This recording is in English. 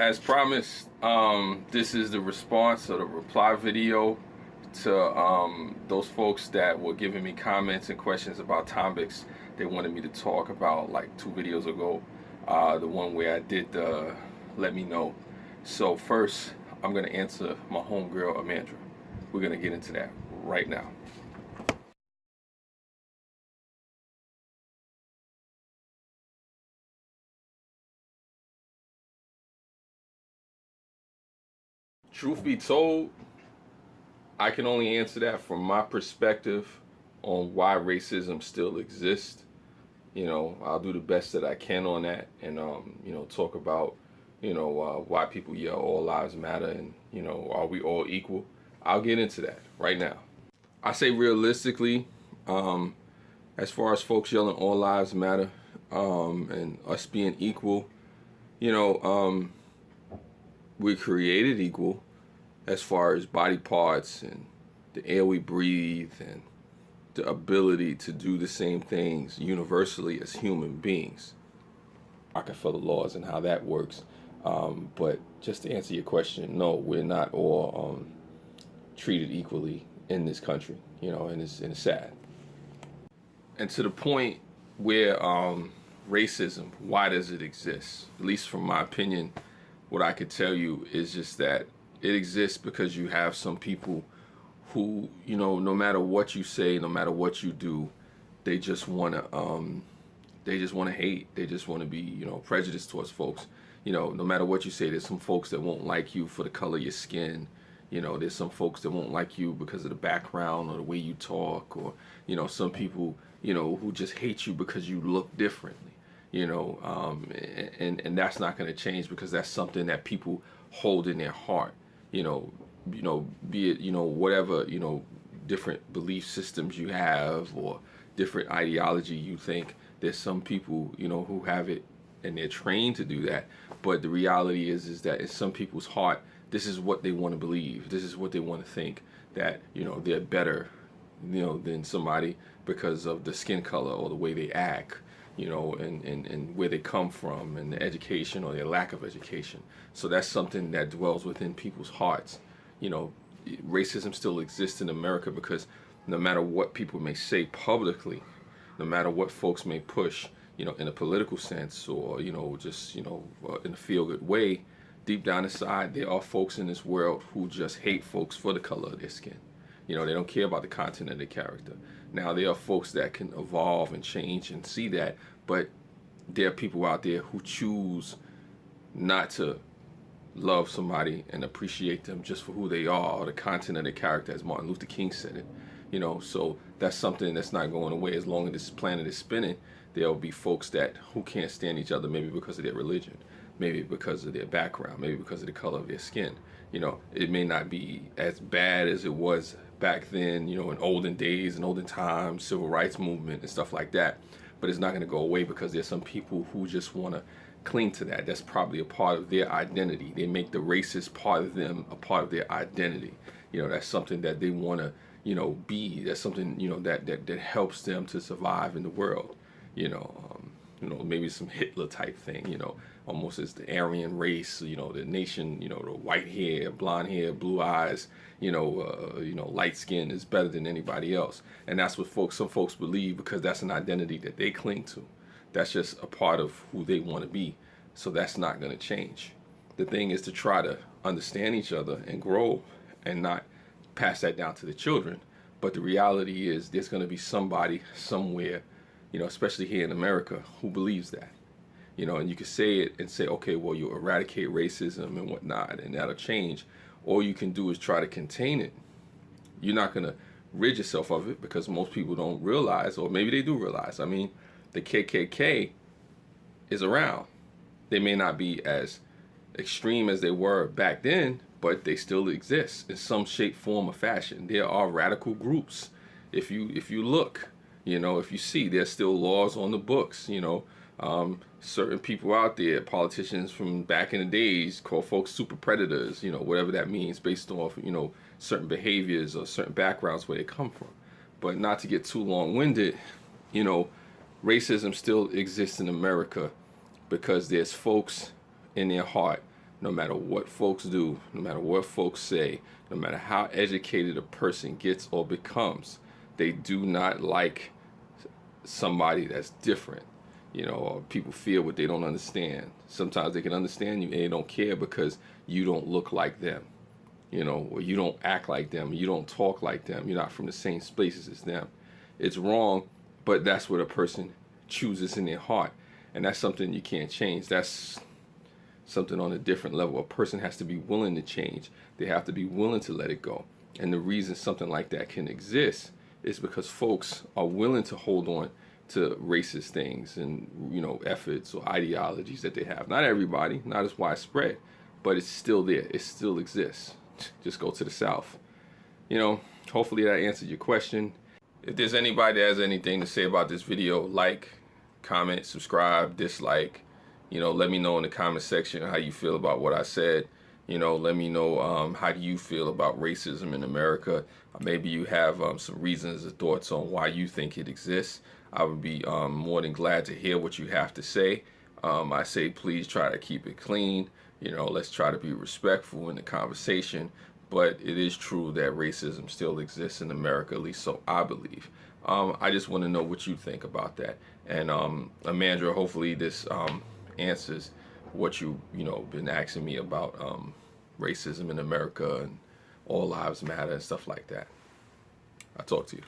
As promised, this is the response or the reply video to those folks that were giving me comments and questions about topics they wanted me to talk about like 2 videos ago. The one where I did the let me know. So first, I'm going to answer my homegirl, Amandra. We're going to get into that right now. Truth be told, I can only answer that from my perspective on why racism still exists. I'll do the best that I can on that, and talk about why people yell all lives matter, and are we all equal. I'll get into that right now. I say realistically, as far as folks yelling all lives matter, and us being equal, you know we're created equal as far as body parts and the air we breathe and the ability to do the same things universally as human beings. Rockefeller laws and how that works. But just to answer your question, no, we're not all treated equally in this country, and it's sad. And to the point where racism, why does it exist? At least from my opinion, what I could tell you is just that it exists because you have some people who, no matter what you say, no matter what you do, they just want to hate. They just want to be, prejudiced towards folks. No matter what you say, there's some folks that won't like you for the color of your skin. There's some folks that won't like you because of the background or the way you talk, or, some people, who just hate you because you look differently, and that's not going to change because that's something that people hold in their heart, be it, whatever, different belief systems you have or different ideology you think. There's some people, who have it and they're trained to do that. But the reality is that in some people's heart, this is what they want to believe. This is what they want to think, that, they're better, than somebody because of the skin color or the way they act, and where they come from and the education or their lack of education. So that's something that dwells within people's hearts. Racism still exists in America because no matter what people may say publicly, no matter what folks may push, in a political sense or, just, in a feel-good way, deep down inside, there are folks in this world who just hate folks for the color of their skin. They don't care about the content of their character. Now, there are folks that can evolve and change and see that, but there are people out there who choose not to love somebody and appreciate them just for who they are or the content of their character, as Martin Luther King said it. So that's something that's not going away. As long as this planet is spinning, there'll be folks who can't stand each other, maybe because of their religion, maybe because of their background, maybe because of the color of their skin. It may not be as bad as it was back then, in olden days and olden times, civil rights movement and stuff like that. But it's not going to go away because there's some people who just want to cling to that. That's probably a part of their identity. They make the racist part of them a part of their identity. That's something that they want to, be. That's something, that helps them to survive in the world. Maybe some Hitler type thing, almost as the Aryan race, the nation, the white hair, blonde hair, blue eyes, light skin is better than anybody else. And that's what some folks believe because that's an identity that they cling to. That's just a part of who they want to be. So that's not going to change. The thing is to try to understand each other and grow and not pass that down to the children. But the reality is there's going to be somebody somewhere, especially here in America, who believes that. And you can say it and say, okay, well, you eradicate racism and whatnot, and that'll change. All you can do is try to contain it. You're not going to rid yourself of it because most people don't realize, or maybe they do realize. I mean, the KKK is around. They may not be as extreme as they were back then, but they still exist in some shape, form, or fashion. There are radical groups. If you look, if you see, there's still laws on the books. Certain people out there, politicians from back in the days, call folks super predators. Whatever that means, based off certain behaviors or certain backgrounds where they come from. But not to get too long-winded, racism still exists in America because there's folks in their heart no matter what folks do, no matter what folks say, no matter how educated a person gets or becomes, they do not like somebody that's different. You know, or people feel what they don't understand. Sometimes they can understand you and they don't care because you don't look like them, you know, or you don't act like them, you don't talk like them, you're not from the same spaces as them. It's wrong, but that's what a person chooses in their heart. And that's something you can't change. That's something on a different level. A person has to be willing to change. They have to be willing to let it go. And the reason something like that can exist is because folks are willing to hold on to racist things and, you know, efforts or ideologies that they have. Not everybody, not as widespread, but it's still there. It still exists. Just go to the South. You know, hopefully that answered your question. If there's anybody that has anything to say about this video, like, comment, subscribe, dislike. You know, let me know in the comment section how you feel about what I said. You know, let me know how do you feel about racism in America. Maybe you have some reasons or thoughts on why you think it exists. I would be more than glad to hear what you have to say. I say please try to keep it clean. You know, let's try to be respectful in the conversation. But it is true that racism still exists in America, at least so I believe. I just want to know what you think about that. And Amandra, hopefully this answers what you know been asking me about racism in America and all lives matter and stuff like that. I'll talk to you.